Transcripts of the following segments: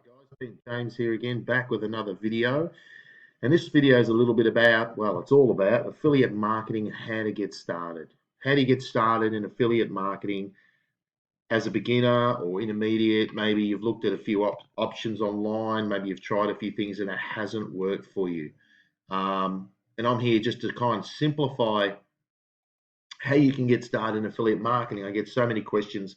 Guys, been James here again, back with another video. And this video is a little bit about, well, it's all about affiliate marketing and how to get started. How do you get started in affiliate marketing as a beginner or intermediate? Maybe you've looked at a few options online, maybe you've tried a few things and it hasn't worked for you. And I'm here just to kind of simplify how you can get started in affiliate marketing. I get so many questions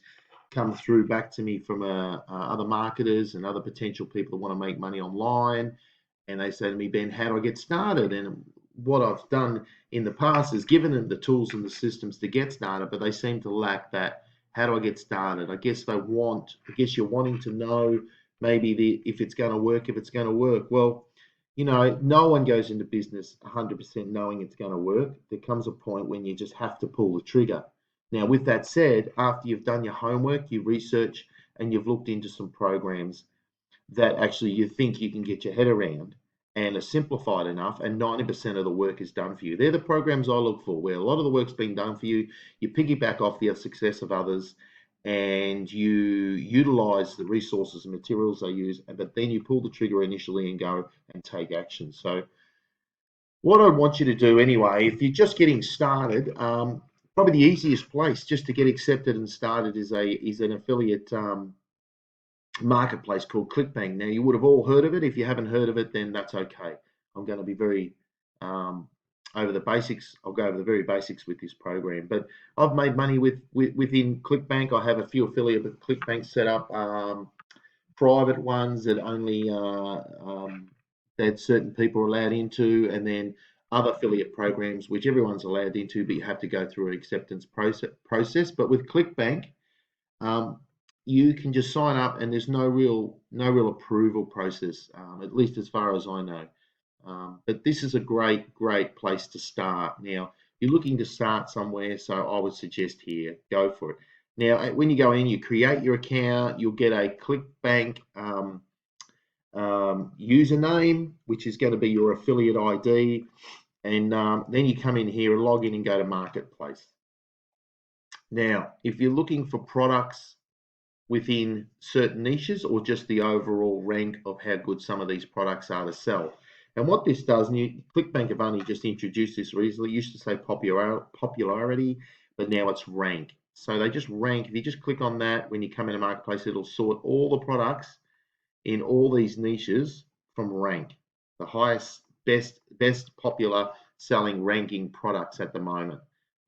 come through back to me from other marketers and other potential people that want to make money online. And they say to me, Ben, how do I get started? And what I've done in the past is given them the tools and the systems to get started, but they seem to lack that. How do I get started? I guess you're wanting to know maybe if it's going to work, if it's going to work. Well, no one goes into business 100% knowing it's going to work. There comes a point when you just have to pull the trigger. Now, with that said, after you've done your homework, you research, and you've looked into some programs that actually you think you can get your head around and are simplified enough, and 90% of the work is done for you. They're the programs I look for, where a lot of the work's been done for you. You piggyback off the success of others, and you utilize the resources and materials they use, but then you pull the trigger initially and go and take action. So what I want you to do anyway, if you're just getting started, probably the easiest place just to get accepted and started is an affiliate marketplace called ClickBank. Now, you would have all heard of it. If you haven't heard of it, then that's okay. I'm going to be very over the basics. I'll go over the very basics with this program. But I've made money within ClickBank. I have a few affiliate with ClickBank set up, private ones that only that certain people are allowed into, and then other affiliate programs which everyone's allowed into, but you have to go through an acceptance process. But with ClickBank, you can just sign up, and there's no real approval process, at least as far as I know. But this is a great place to start. Now, you're looking to start somewhere, so I would suggest here, go for it. Now, when you go in, you create your account, you'll get a ClickBank username, which is going to be your affiliate ID, and then you come in here and log in and go to Marketplace. Now, if you're looking for products within certain niches or just the overall rank of how good some of these products are to sell. And what this does, and ClickBank have only just introduced this recently. It used to say popularity, but now it's rank. So they just rank. If you just click on that, when you come into Marketplace, it'll sort all the products in all these niches from rank. The highest, best popular selling ranking products at the moment.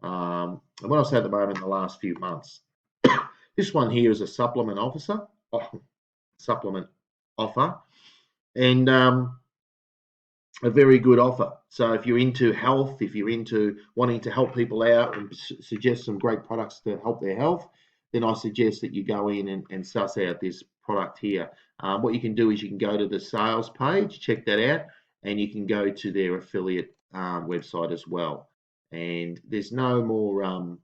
And when I say at the moment, in the last few months. This one here is a supplement offer, and a very good offer. So if you're into health, if you're into wanting to help people out and suggest some great products to help their health, then I suggest that you go in and suss out this product here. What you can do is you can go to the sales page, check that out, and you can go to their affiliate website as well. And there's no more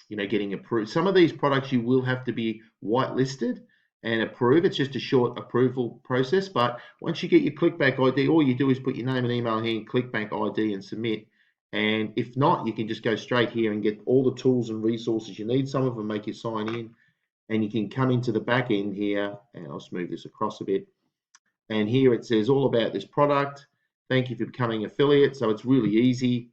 getting approved. Some of these products you will have to be whitelisted and approve. It's just a short approval process. But once you get your ClickBank ID, all you do is put your name and email here in ClickBank ID and submit. And if not, you can just go straight here and get all the tools and resources you need. Some of them make you sign in, and you can come into the back end here, and I'll smooth this across a bit. And here it says all about this product. Thank you for becoming affiliate. So it's really easy.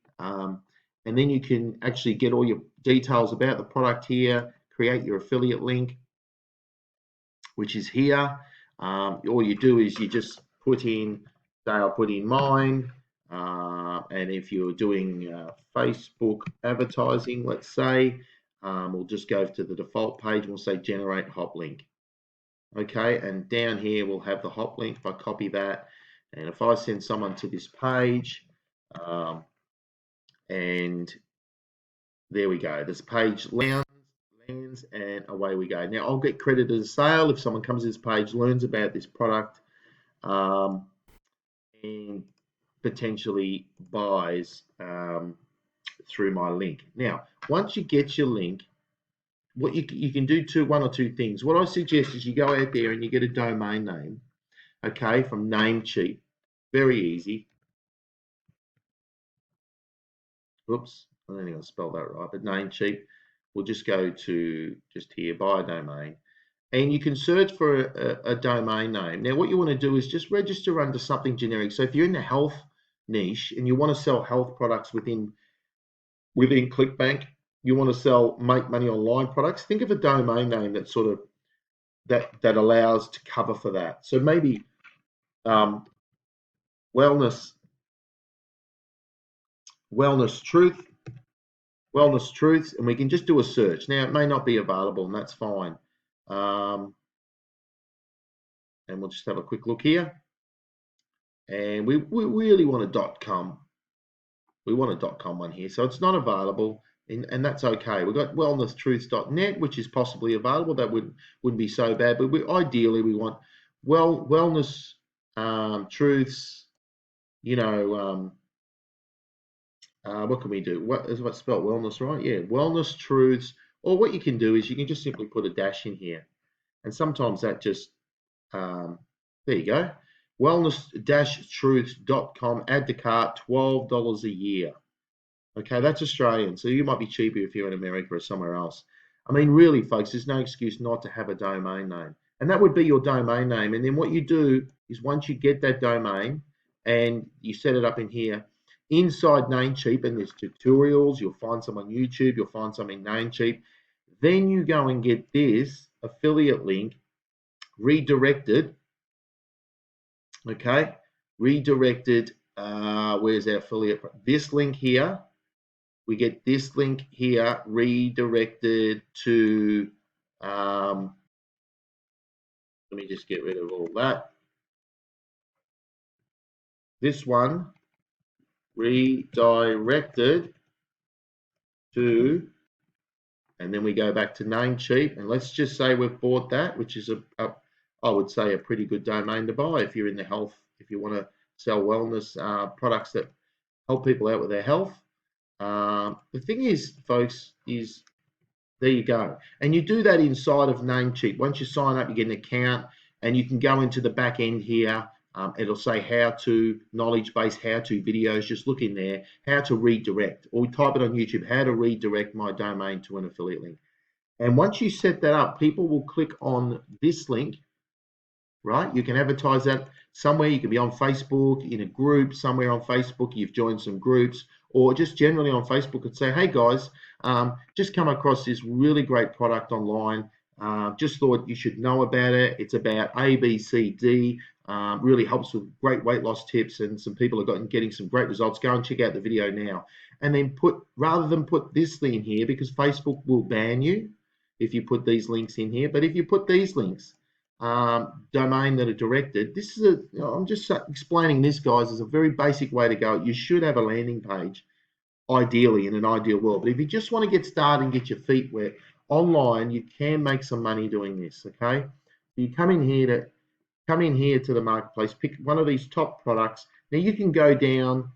And then you can actually get all your details about the product here, create your affiliate link, which is here. All you do is you just put in, say I'll put in mine, and if you're doing Facebook advertising, let's say, we'll just go to the default page and we'll say generate hop link. Okay, and down here we'll have the hop link. If I copy that, and if I send someone to this page, and there we go. This page lands, and away we go. Now, I'll get credited as a sale if someone comes to this page, learns about this product, and potentially buys through my link. Now, once you get your link, what you can do one or two things. What I suggest is you go out there and you get a domain name, okay, from Namecheap. Very easy. Oops, I don't think I spelled that right, but Namecheap. We'll just go to just here, buy a domain. and you can search for a domain name. Now, what you want to do is just register under something generic. So if you're in the health niche and you want to sell health products within ClickBank, you want to sell make money online products, think of a domain name that sort of that allows to cover for that. So maybe wellness truths, and we can just do a search. Now it may not be available, and that's fine. And we'll just have a quick look here. And we really want a .com. We want a .com one here, so it's not available, and that's okay. We've got wellnesstruths.net, which is possibly available. That wouldn't be so bad, but ideally we want wellness truths. You know, what can we do? What's spelled wellness, right? Yeah, wellness truths. Or what you can do is you can just simply put a dash in here, and sometimes that just there you go. Wellness-truths.com. Add to cart, $12 a year. Okay, that's Australian, so you might be cheaper if you're in America or somewhere else. I mean, really, folks, there's no excuse not to have a domain name. And that would be your domain name. And then what you do is once you get that domain and you set it up in here, inside Namecheap, and there's tutorials, you'll find some on YouTube, you'll find some in Namecheap. Then you go and get this affiliate link redirected. Okay, redirected. Where's our affiliate? This link here. We get this link here redirected to, let me just get rid of all that. This one redirected to, and then we go back to Namecheap, and let's just say we've bought that, which is I would say a pretty good domain to buy if you're in the health, if you want to sell wellness products that help people out with their health. The thing is, folks, is there you go. And you do that inside of Namecheap. Once you sign up, you get an account, and you can go into the back end here. It'll say how to, knowledge base, how to videos. Just look in there, how to redirect, or type it on YouTube, how to redirect my domain to an affiliate link. And once you set that up, people will click on this link, right? You can advertise that somewhere. You can be on Facebook, in a group somewhere on Facebook. You've joined some groups, or just generally on Facebook and say, hey guys, just come across this really great product online. Just thought you should know about it. It's about A, B, C, D. Really helps with great weight loss tips, and some people are getting some great results. Go and check out the video now. And then rather than put this thing here, because Facebook will ban you if you put these links in here. But if you put these links, domain that are directed, this is I'm just explaining this, guys, is a very basic way to go. You should have a landing page, ideally, in an ideal world. But if you just want to get started and get your feet wet online, you can make some money doing this. Okay, you come in here to the marketplace, pick one of these top products. Now you can go down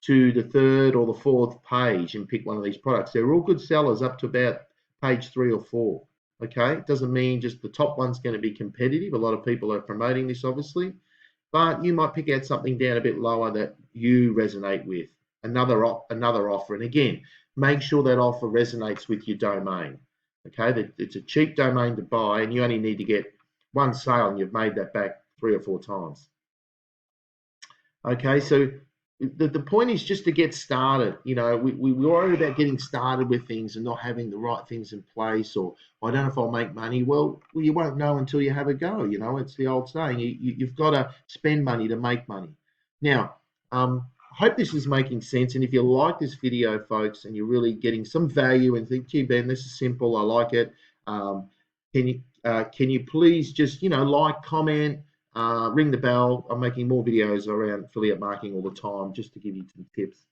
to the third or the fourth page and pick one of these products. They're all good sellers up to about page 3 or 4. Okay, it doesn't mean just the top one's going to be competitive. A lot of people are promoting this, obviously, but you might pick out something down a bit lower that you resonate with. Another offer, and again, make sure that offer resonates with your domain. Okay, it's a cheap domain to buy, and you only need to get one sale, and you've made that back 3 or 4 times. Okay, so the point is just to get started. You know, we worry about getting started with things and not having the right things in place, or I don't know if I'll make money. Well, you won't know until you have a go. You know, it's the old saying, you've got to spend money to make money. Now, I hope this is making sense, and if you like this video, folks, and you're really getting some value and think, gee, Ben, this is simple, I like it, can you please just, like, comment, ring the bell. I'm making more videos around affiliate marketing all the time, just to give you some tips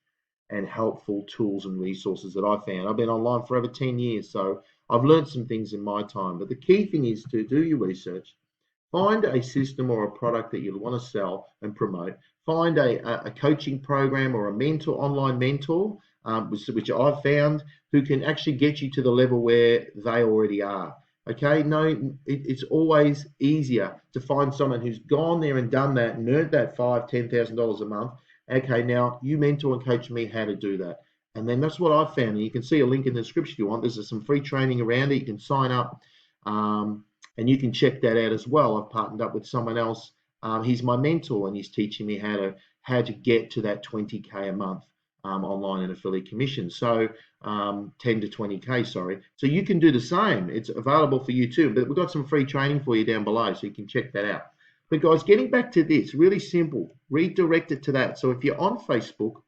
and helpful tools and resources that I found. I've been online for over 10 years, so I've learned some things in my time. But the key thing is to do your research, find a system or a product that you want to sell and promote, find a coaching program or a mentor, online mentor, which I've found, who can actually get you to the level where they already are. Okay, no, it's always easier to find someone who's gone there and done that and earned that $5,000, $10,000 a month. Okay, now you mentor and coach me how to do that. And then that's what I've found. And you can see a link in the description if you want. There's some free training around it. You can sign up. And you can check that out as well. I've partnered up with someone else. He's my mentor, and he's teaching me how to get to that 20K a month online and affiliate commission. So 10 to 20K, sorry. So you can do the same. It's available for you too. But we've got some free training for you down below, so you can check that out. But guys, getting back to this, really simple. Redirect it to that. So if you're on Facebook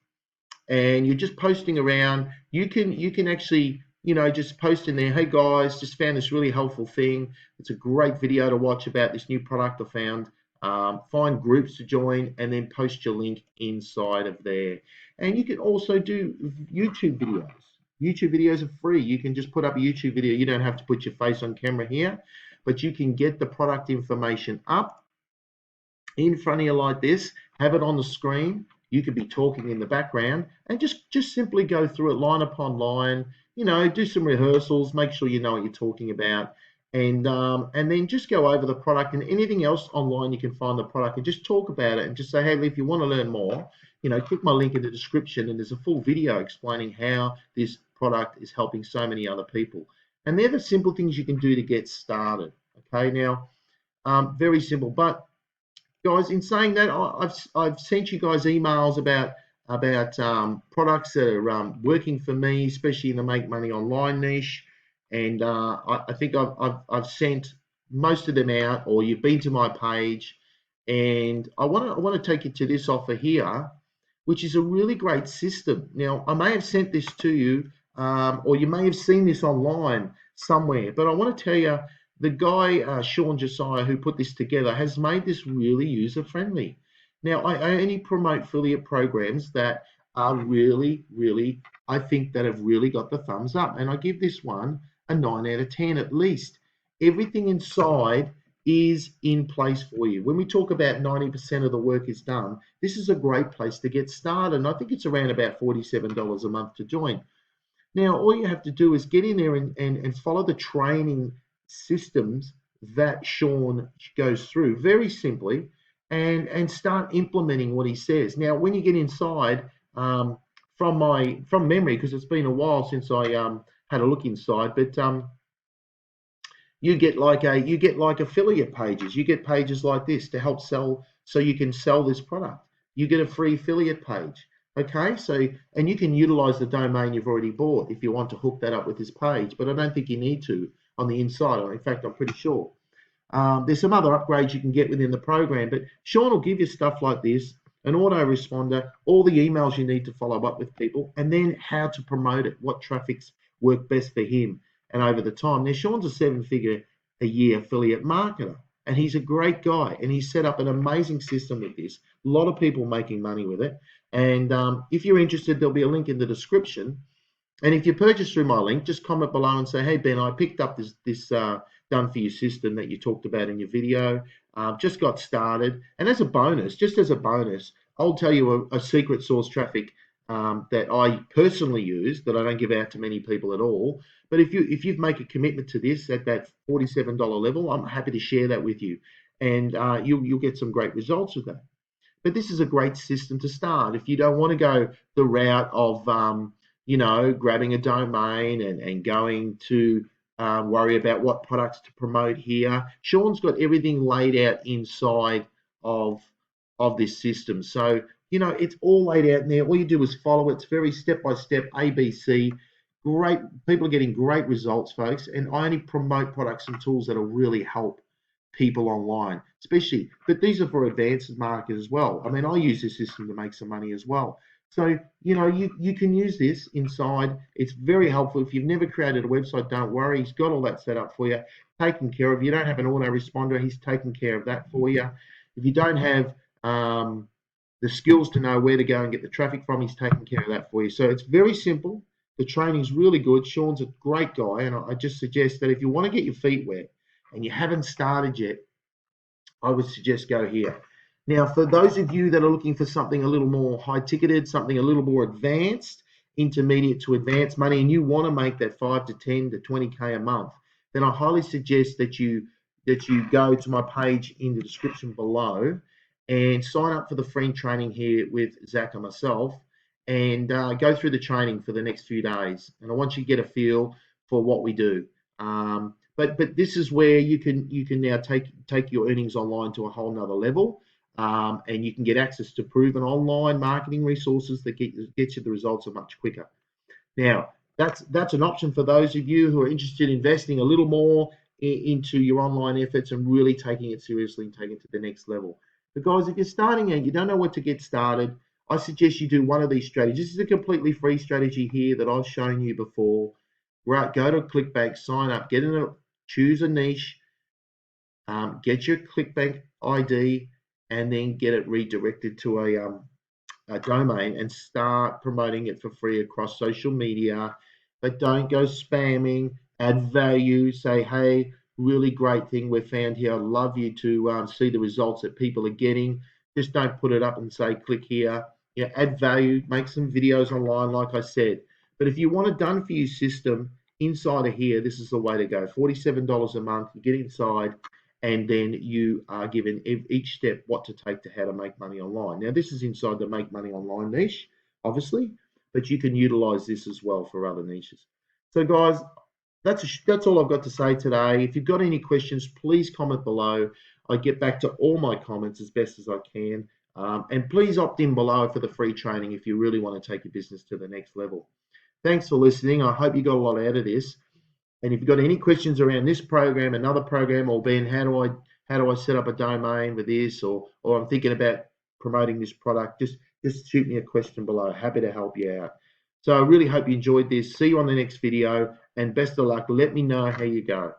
and you're just posting around, you can actually, just post in there, hey guys, just found this really helpful thing. It's a great video to watch about this new product I found. Find groups to join and then post your link inside of there. And you can also do YouTube videos. YouTube videos are free. You can just put up a YouTube video. You don't have to put your face on camera here, but you can get the product information up in front of you like this, have it on the screen. You could be talking in the background and just simply go through it line upon line, do some rehearsals, make sure you know what you're talking about, and then just go over the product and anything else online you can find the product and just talk about it and just say, hey, if you want to learn more, click my link in the description and there's a full video explaining how this product is helping so many other people. And they're the simple things you can do to get started. Okay, now, very simple, but guys, in saying that, I've sent you guys emails about products that are working for me, especially in the make money online niche, and I think I've sent most of them out, or you've been to my page, and I want to take you to this offer here, which is a really great system. Now, I may have sent this to you, or you may have seen this online somewhere, but I want to tell you, the guy, Sean Josiah, who put this together, has made this really user-friendly. Now, I only promote affiliate programs that are really, really, I think that have really got the thumbs up. And I give this one a 9 out of 10 at least. Everything inside is in place for you. When we talk about 90% of the work is done, this is a great place to get started. And I think it's around about $47 a month to join. Now, all you have to do is get in there and follow the training systems that Sean goes through very simply and start implementing what he says. Now, when you get inside, from memory, because it's been a while since I had a look inside, but you get like affiliate pages. You get pages like this to help sell, so you can sell this product. You get a free affiliate page. Okay, so, and you can utilize the domain you've already bought if you want to hook that up with this page, but I don't think you need to on the inside. In fact, I'm pretty sure. There's some other upgrades you can get within the program, but Sean will give you stuff like this, an autoresponder, all the emails you need to follow up with people, and then how to promote it, what traffics work best for him and over the time. Now, Sean's a 7-figure a year affiliate marketer, and he's a great guy, and he's set up an amazing system with this. A lot of people making money with it. And if you're interested, there'll be a link in the description. And if you purchase through my link, just comment below and say, hey, Ben, I picked up this done for you system that you talked about in your video. Just got started. And as a bonus, I'll tell you a secret source traffic that I personally use that I don't give out to many people at all. But if you make a commitment to this at that $47 level, I'm happy to share that with you. And you'll get some great results with that. But this is a great system to start. If you don't want to go the route of, grabbing a domain and going to worry about what products to promote here, Sean's got everything laid out inside of this system. So, it's all laid out in there. All you do is follow it. It's very step-by-step, ABC. Great. People are getting great results, folks. And I only promote products and tools that will really help people online, especially, but these are for advanced marketers as well. I mean, I use this system to make some money as well. So, you can use this inside. It's very helpful. If you've never created a website, don't worry. He's got all that set up for you, taken care of. You don't have an autoresponder, he's taken care of that for you. If you don't have the skills to know where to go and get the traffic from, he's taken care of that for you. So it's very simple. The training's really good. Sean's a great guy, and I just suggest that if you want to get your feet wet, and you haven't started yet, I would suggest go here. Now, for those of you that are looking for something a little more high-ticketed, something a little more advanced, intermediate to advanced money, and you want to make that 5 to 10 to 20K a month, then I highly suggest that you go to my page in the description below and sign up for the free training here with Zach and myself, and go through the training for the next few days. And I want you to get a feel for what we do. But this is where you can now take your earnings online to a whole nother level. And you can get access to proven online marketing resources that get you the results much quicker. Now, that's an option for those of you who are interested in investing a little more into your online efforts and really taking it seriously and taking it to the next level. But guys, if you're starting out, you don't know where to get started, I suggest you do one of these strategies. This is a completely free strategy here that I've shown you before. Right, go to ClickBank, sign up, choose a niche, get your ClickBank ID, and then get it redirected to a domain and start promoting it for free across social media. But don't go spamming. Add value. Say, hey, really great thing we found here. I'd love you to see the results that people are getting. Just don't put it up and say, click here. Yeah, add value. Make some videos online, like I said. But if you want a done for you system inside of here, this is the way to go. $47 a month. You get inside, and then you are given each step what to take to how to make money online. Now, this is inside the make money online niche, obviously, but you can utilize this as well for other niches. So, guys, that's all I've got to say today. If you've got any questions, please comment below. I get back to all my comments as best as I can. And please opt in below for the free training if you really want to take your business to the next level. Thanks for listening. I hope you got a lot out of this. And if you've got any questions around this program, another program, or Ben, how do I set up a domain with this, or I'm thinking about promoting this product, just shoot me a question below. Happy to help you out. So I really hope you enjoyed this. See you on the next video, and best of luck. Let me know how you go.